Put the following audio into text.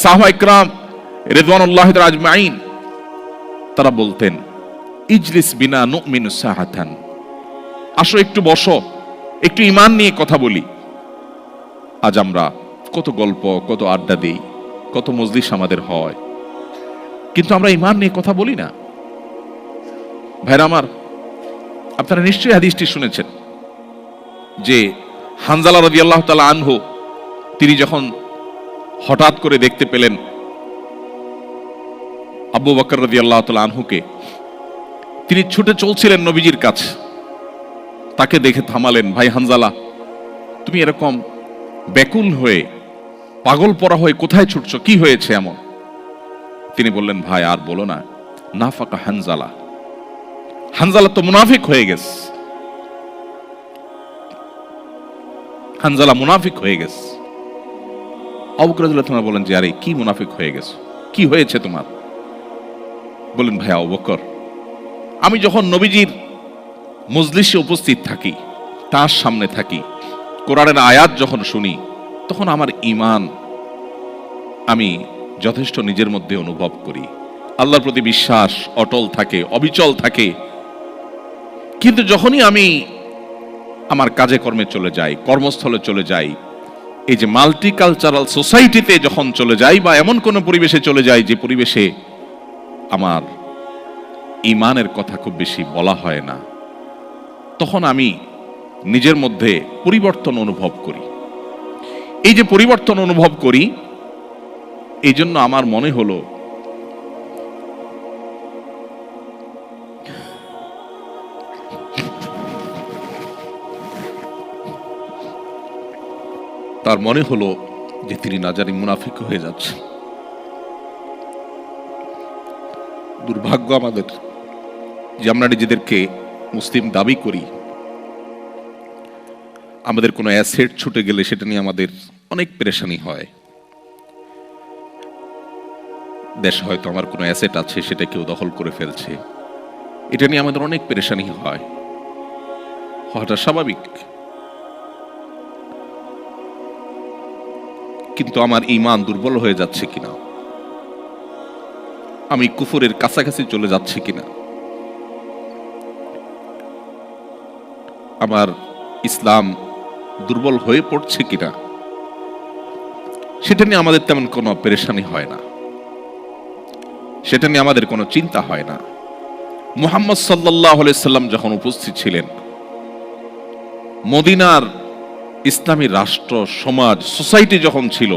সাহাবা ইকরাম রিদওয়ানুল্লাহি তাআলা আজমাইন তারা বলতেন, ইজলিস বিনা নুমিনু সাহাতান, আসো একটু বসো, একটু ঈমান নিয়ে কথা বলি। আজ আমরা কত গল্প, কত আড্ডা দিই, কত মজলিস আমাদের হয়, কিন্তু আমরা ঈমান নিয়ে কথা বলি না। ভাইরা আমার, আপনারা নিশ্চয়ই হাদিসটি শুনেছেন যে হানজালা রাদিয়াল্লাহু তাআলা আনহু তিনি যখন হঠাৎ করে দেখতে পেলেন আবু বকর রাদিয়াল্লাহু তাআলা আনহুকে, তিনি ছুটে চলছিলেন নবীজির কাছে। তাকে দেখে থামালেন, ভাই হানজালা, তুমি এরকম ব্যাকুল হয়ে পাগল পরা হয়ে কোথায় ছুটছো, কি হয়েছে এমন? তিনি বললেন, ভাই আর বলো না, নাফাকা হানজালা, হানজালা তো মুনাফিক হয়ে গেছে, হানজালা মুনাফিক হয়ে গেছে। আবু বকর রাদিয়াল্লাহু তাআলা বলেন যে, আরে কি মুনাফিক হয়ে গেছো, কি হয়েছে তোমার? বলেন, ভাই আবু বকর, আমি যখন নবীজির মজলিসে উপস্থিত থাকি, তার সামনে থাকি, কোরআনের আয়াত যখন শুনি, তখন আমার ঈমান আমি যথেষ্ট নিজের মধ্যে অনুভব করি। আল্লাহর প্রতি বিশ্বাস অটল থাকে, অবিচল থাকে। কিন্তু যখনই আমি আমার কাজে কর্মে চলে যাই, কর্মস্থলে চলে যাই, এই যে মাল্টিকালচারাল সোসাইটিতে যখন চলে যাই, বা এমন কোন পরিবেশে চলে যাই যে পরিবেশে আমার ঈমানের কথা খুব বেশি বলা হয় না, তখন আমি নিজের মধ্যে পরিবর্তন অনুভব করি। এই যে পরিবর্তন অনুভব করি, এই জন্য আমার মনে হলো তার মনে হলো যে তিনি না জানি মুনাফিক হয়ে যাচ্ছে। দুর্ভাগ্য আমাদের যে আমরা নিজেদেরকে মুসলিম দাবি করি, আমাদের কোনো অ্যাসেট ছুটে গেলে সেটা নিয়ে আমাদের অনেক পেরেশানি হয়। দেশে হয়তো আমার কোনো অ্যাসেট আছে, সেটা কেউ দখল করে ফেলছে, এটা নিয়ে আমাদের অনেক পেরেশানি হয়, হওয়াটা স্বাভাবিক। কিন্তু আমার ঈমান দুর্বল হয়ে যাচ্ছে কিনা, আমি কুফরের কাছাকাছি চলে যাচ্ছে কিনা, আমার ইসলাম দুর্বল হয়ে পড়ছে কিনা, সেটা নিয়ে আমাদের তেমন কোনো পেরেশানি হয় না, সেটা নিয়ে আমাদের কোনো চিন্তা হয় না। মুহাম্মদ সাল্লাল্লাহু আলাইহি সাল্লাম যখন উপস্থিত ছিলেন, মদিনার ইসলামী রাষ্ট্র, সমাজ, সোসাইটি যখন ছিল,